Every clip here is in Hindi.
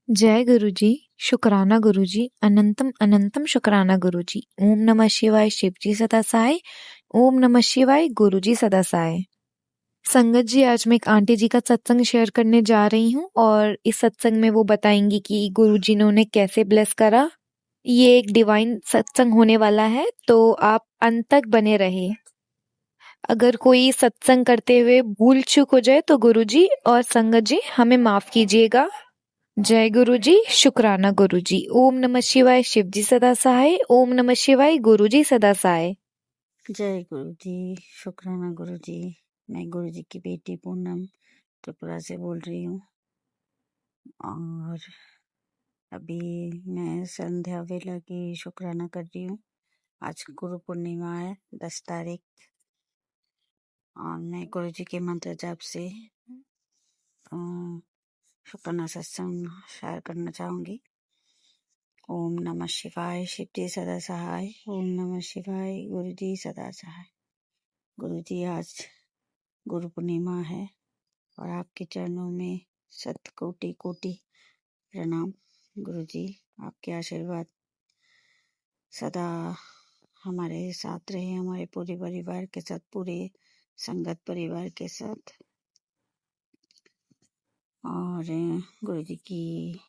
जय गुरुजी, शुक्राना गुरुजी, अनंतम अनंतम शुक्राना गुरुजी। ओम नमः शिवाय, शिवजी सदा सहाय। ओम नमः शिवाय, गुरुजी सदा सहाय। संगत जी, आज मैं एक आंटी जी का सत्संग शेयर करने जा रही हूँ और इस सत्संग में वो बताएंगी कि गुरुजी ने उन्हें कैसे ब्लेस करा। ये एक डिवाइन सत्संग होने वाला है, तो आप अंत तक बने रहे। अगर कोई सत्संग करते हुए भूल चूक हो जाए तो गुरुजी और संगत जी हमें माफ कीजिएगा। जय गुरुजी, शुक्राना गुरुजी। ओम नमः शिवाय, शिवजी सदा सहाय। ओम नमः शिवाय, गुरुजी सदा सहाय। जय गुरु जी, शुक्राना गुरु जी। मैं गुरु जी की बेटी पूनम त्रिपुरा से बोल रही हूँ और अभी मैं संध्या वेला की शुक्राना कर रही हूँ। आज गुरु पूर्णिमा है, 10 तारीख, और मैं गुरु जी के मंत्र जाप से अ, शुक्राना सत्संग शेयर करना चाहूँगी। ओम नमः शिवाय, शिव जी सदा सहाय। ओम नमः शिवाय, गुरु जी सदा सहाय। गुरु जी, आज गुरु पूर्णिमा है और आपके चरणों में शत कोटि कोटि प्रणाम। गुरु जी, आपके आशीर्वाद सदा हमारे साथ रहे, हमारे पूरे परिवार के साथ, पूरे संगत परिवार के साथ। और गुरु जी की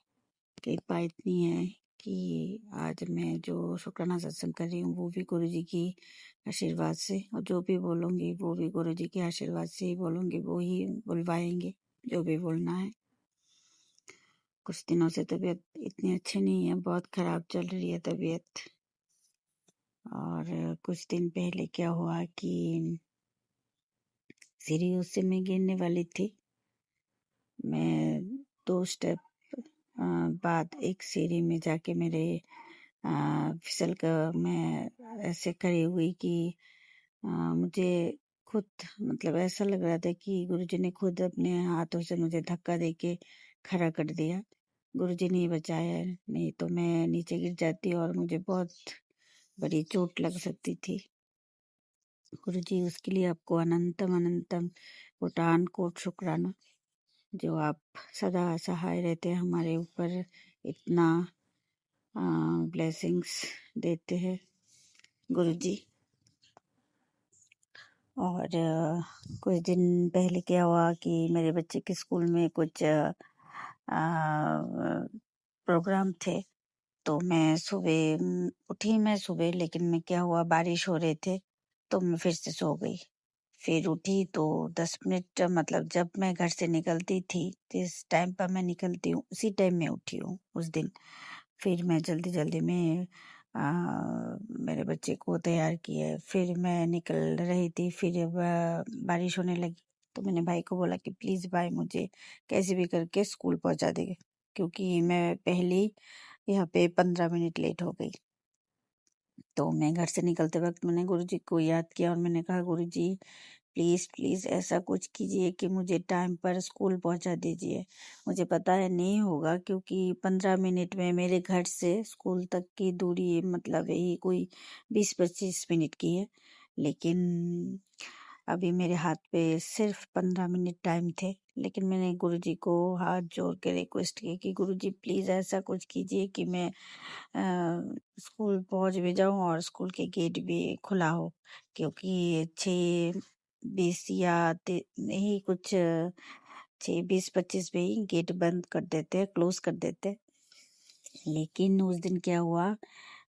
कृपा इतनी है कि आज मैं जो शुक्राना सत्संग कर रही हूँ वो भी गुरु जी की आशीर्वाद से, और जो भी बोलूँगी वो भी गुरु जी के आशीर्वाद से ही बोलूँगी, वो ही बुलवाएंगे जो भी बोलना है। कुछ दिनों से तबीयत इतनी अच्छी नहीं है, बहुत खराब चल रही है तबीयत। और कुछ दिन पहले क्या हुआ कि सीढ़ियों से मैं गिरने वाली थी। मैं 2 स्टेप बाद एक सीढ़ी में जाके मेरे फिसल कर मैं ऐसे खड़ी हुई कि मुझे खुद, मतलब ऐसा लग रहा था कि गुरुजी ने खुद अपने हाथों से मुझे धक्का देके खड़ा कर दिया। गुरुजी ने ही बचाया, नहीं तो मैं नीचे गिर जाती और मुझे बहुत बड़ी चोट लग सकती थी। गुरुजी, उसके लिए आपको अनंतम अनंतम कोटान कोट शुक्राना, जो आप सदा सहाय रहते हैं हमारे ऊपर, इतना ब्लेसिंग्स देते हैं गुरुजी। और कुछ दिन पहले क्या हुआ कि मेरे बच्चे के स्कूल में कुछ प्रोग्राम थे, तो मैं सुबह उठी, मैं सुबह, लेकिन मैं क्या हुआ, बारिश हो रहे थे तो मैं फिर से सो गई। फिर उठी तो 10 मिनट, मतलब जब मैं घर से निकलती थी, जिस टाइम पर मैं निकलती हूँ उसी टाइम में उठी हूँ उस दिन। फिर मैं जल्दी जल्दी में मेरे बच्चे को तैयार किया, फिर मैं निकल रही थी, फिर बारिश होने लगी, तो मैंने भाई को बोला कि प्लीज़ भाई मुझे कैसे भी करके स्कूल पहुंचा देगा, क्योंकि मैं पहले यहाँ पे 15 मिनट लेट हो गई। तो मैं घर से निकलते वक्त मैंने गुरुजी को याद किया और मैंने कहा, गुरुजी प्लीज़ प्लीज़ ऐसा कुछ कीजिए कि मुझे टाइम पर स्कूल पहुंचा दीजिए। मुझे पता है नहीं होगा, क्योंकि 15 मिनट में मेरे घर से स्कूल तक की दूरी, मतलब यही कोई 20-25 मिनट की है, लेकिन अभी मेरे हाथ पे सिर्फ 15 मिनट टाइम थे। लेकिन मैंने गुरुजी को हाथ जोड़ के रिक्वेस्ट की कि गुरुजी प्लीज़ ऐसा कुछ कीजिए कि मैं स्कूल पहुंच भी जाऊं और स्कूल के गेट भी खुला हो, क्योंकि 6:20 या नहीं, कुछ 6:20-25 पे ही गेट बंद कर देते हैं, क्लोज कर देते हैं। लेकिन उस दिन क्या हुआ,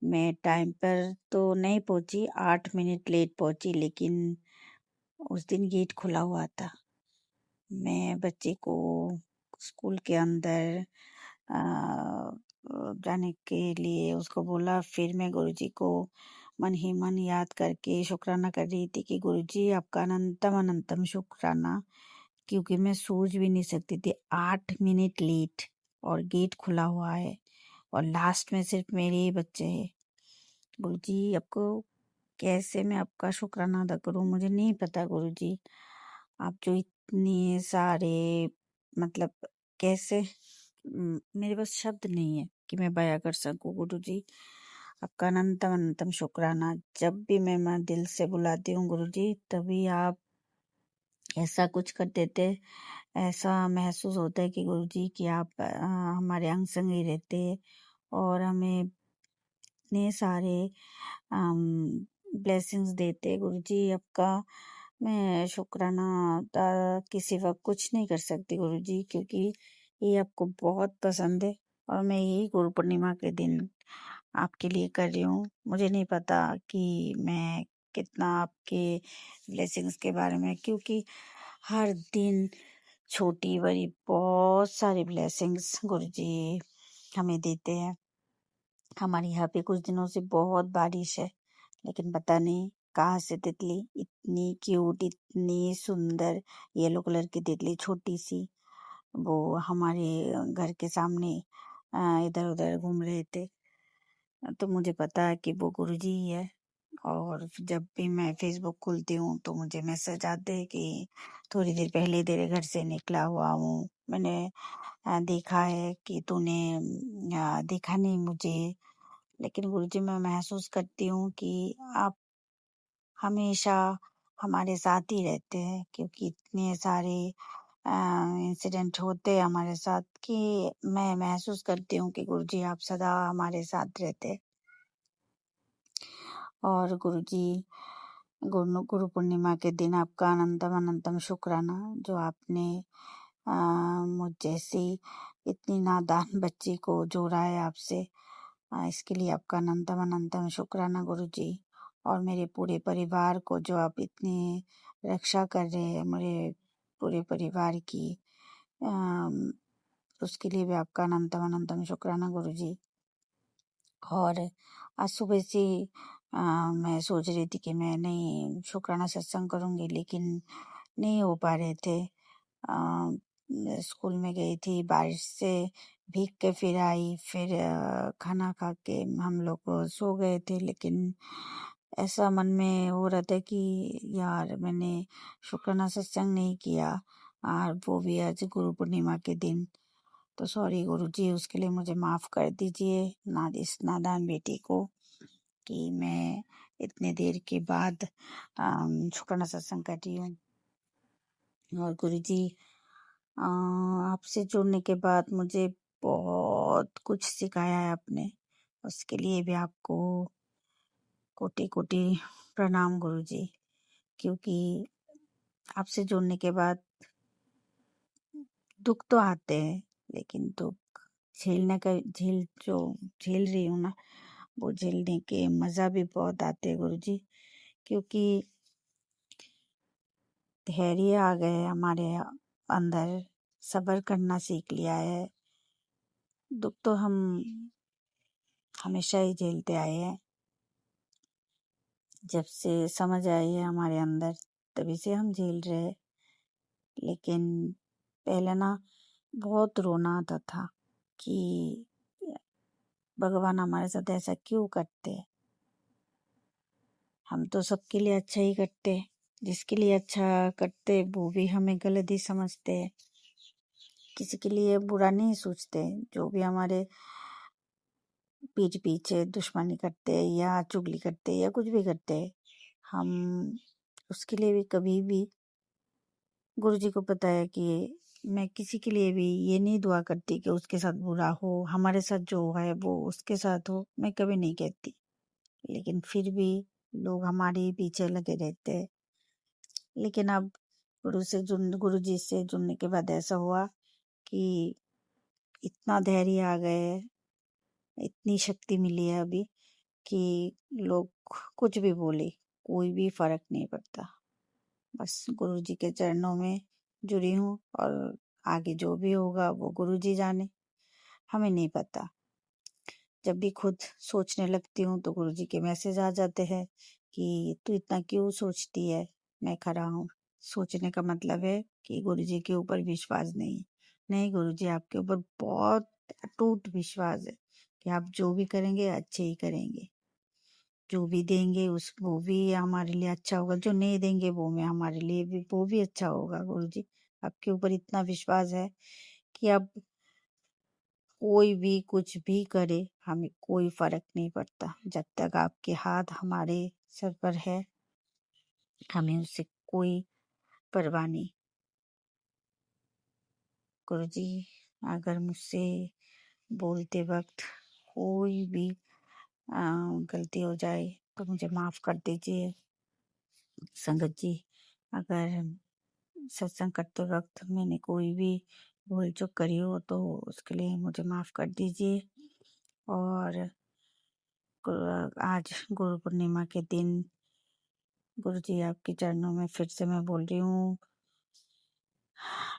मैं टाइम पर तो नहीं पहुंची, 8 मिनट लेट पहुंची, लेकिन उस दिन गेट खुला हुआ था। मैं बच्चे को स्कूल के अंदर जाने के लिए उसको बोला। फिर मैं गुरुजी को मन ही मन याद करके शुक्राना कर रही थी कि गुरुजी आपका अनंतम अनंतम शुक्राना, क्योंकि मैं सोच भी नहीं सकती थी 8 मिनट लेट और गेट खुला हुआ है और लास्ट में सिर्फ मेरे ही बच्चे हैं। गुरुजी, आपको कैसे मैं आपका शुक्राना अदा करूं, मुझे नहीं पता गुरुजी। आप जो इतने सारे, मतलब कैसे, मेरे पास शब्द नहीं है कि मैं बयां कर सकूं गुरुजी। आपका अनंतम अनंतम शुक्राना। जब भी मैं दिल से बुलाती हूँ गुरुजी, तभी आप ऐसा कुछ कर देते, ऐसा महसूस होता है कि गुरुजी कि आप हमारे अंग संग ही रहते हैं और हमें इतने सारे ब्लेसिंग्स देते। गुरुजी आपका मैं शुक्राना अदा किसी वक्त कुछ नहीं कर सकती गुरुजी, क्योंकि ये आपको बहुत पसंद है और मैं यही गुरु पूर्णिमा के दिन आपके लिए कर रही हूँ। मुझे नहीं पता कि मैं कितना आपके ब्लेसिंग्स के बारे में, क्योंकि हर दिन छोटी बड़ी बहुत सारी ब्लेसिंग्स गुरुजी हमें देते हैं। हमारे यहाँ पे कुछ दिनों से बहुत बारिश है, लेकिन पता नहीं कहाँ से तितली इतनी क्यूट इतनी सुंदर येलो कलर की तितली छोटी सी वो हमारे घर के सामने इधर उधर घूम रहे थे। तो मुझे पता है कि वो गुरुजी ही है। और जब भी मैं फेसबुक खोलती हूँ तो मुझे मैसेज आते हैं कि थोड़ी देर पहले तेरे घर से निकला हुआ हूँ, मैंने देखा है कि तूने देखा नहीं मुझे। लेकिन गुरुजी मैं महसूस करती हूँ कि आप हमेशा हमारे साथ ही रहते हैं, क्योंकि इतने सारे इंसिडेंट होते हैं हमारे साथ कि मैं महसूस करती हूँ कि गुरुजी आप सदा हमारे साथ रहते हैं। और गुरुजी गुरु पूर्णिमा के दिन आपका अनंतम अनंतम शुक्राना, जो आपने मुझ जैसी इतनी नादान बच्ची को जोड़ा है आपसे। इसके लिए आपका अनंतम अनंतम शुक्राना गुरुजी। और मेरे पूरे परिवार को जो आप इतनी रक्षा कर रहे हैं मेरे पूरे परिवार की, अम, उसके लिए भी आपका अनंतम अनंतम शुक्राना गुरुजी। और आज सुबह से मैं सोच रही थी कि मैं नहीं शुक्राना सत्संग करूंगी, लेकिन नहीं हो पा रहे थे। स्कूल में गई थी, बारिश से भीग के फिर आई, फिर खाना खा के हम लोग सो गए थे। लेकिन ऐसा मन में हो रहा था कि यार मैंने शुक्राना सत्संग नहीं किया, और वो भी आज गुरु पूर्णिमा के दिन। तो सॉरी गुरुजी, उसके लिए मुझे माफ कर दीजिए इस नादान बेटी को कि मैं इतने देर के बाद शुक्राना सत्संग कर रही हूँ। और गुरुजी आपसे जुड़ने के बाद मुझे बहुत कुछ सिखाया है आपने, उसके लिए भी आपको कोटि कोटि प्रणाम गुरुजी। क्योंकि आपसे जुड़ने के बाद दुख तो आते हैं, लेकिन दुख झेलने का झेल रही हूँ ना, वो झेलने के मजा भी बहुत आते हैं गुरुजी। क्योंकि धैर्य आ गए हमारे अंदर, सब्र करना सीख लिया है। दुख तो हम हमेशा ही झेलते आए हैं, जब से समझ आई है हमारे अंदर तभी से हम झेल रहे हैं। लेकिन पहले ना बहुत रोना आता था कि भगवान हमारे साथ ऐसा क्यों करते हैं। हम तो सबके लिए अच्छा ही करते, जिसके लिए अच्छा करते वो भी हमें गलत ही समझते हैं। किसी के लिए बुरा नहीं सोचते, जो भी हमारे पीठ पीछे दुश्मनी करते या चुगली करते या कुछ भी करते, हम उसके लिए भी कभी भी, गुरुजी को पता है कि मैं किसी के लिए भी ये नहीं दुआ करती कि उसके साथ बुरा हो, हमारे साथ जो है वो उसके साथ हो, मैं कभी नहीं कहती। लेकिन फिर भी लोग हमारे ही पीछे लगे रहते हैं। लेकिन अब गुरुजी से जुड़ने के बाद ऐसा हुआ कि इतना धैर्य आ गए है, इतनी शक्ति मिली है अभी कि लोग कुछ भी बोले कोई भी फर्क नहीं पड़ता। बस गुरुजी के चरणों में जुड़ी हूँ, और आगे जो भी होगा वो गुरुजी जाने, हमें नहीं पता। जब भी खुद सोचने लगती हूँ तो गुरुजी के मैसेज आ जाते हैं कि तू इतना क्यों सोचती है, मैं खड़ा हूँ। सोचने का मतलब है कि गुरुजी के ऊपर विश्वास नहीं। नहीं गुरुजी, आपके ऊपर बहुत अटूट विश्वास है कि आप जो भी करेंगे अच्छे ही करेंगे। जो भी देंगे उस वो भी हमारे लिए अच्छा होगा, जो नहीं देंगे वो में हमारे लिए भी वो भी अच्छा होगा। गुरुजी, आपके ऊपर इतना विश्वास है कि अब कोई भी कुछ भी करे हमें कोई फर्क नहीं पड़ता। जब तक आपके हाथ हमारे सर पर है हमें उससे कोई परवाह नहीं। गुरुजी, अगर मुझसे बोलते वक्त कोई भी गलती हो जाए तो मुझे माफ कर दीजिए। संगत जी, अगर सत्संग करते वक्त मैंने कोई भी भूल चूक करी हो तो उसके लिए मुझे माफ कर दीजिए। और आज गुरु पूर्णिमा के दिन गुरुजी आपके चरणों में फिर से मैं बोल रही हूँ,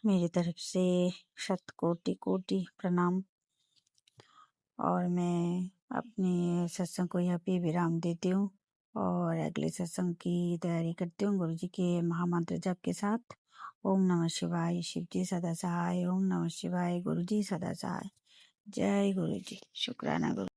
मेरी तरफ से शत कोटि कोटि प्रणाम। और मैं अपने सत्संग को यहाँ पे विराम देती हूँ और अगले सत्संग की तैयारी करती हूँ गुरुजी के महामंत्र जप के साथ। ओम नमः शिवाय, शिव जी सदा सहाय। ओम नमः शिवाय, गुरुजी सदा सहाय। जय गुरुजी। शुक्राना गुरु।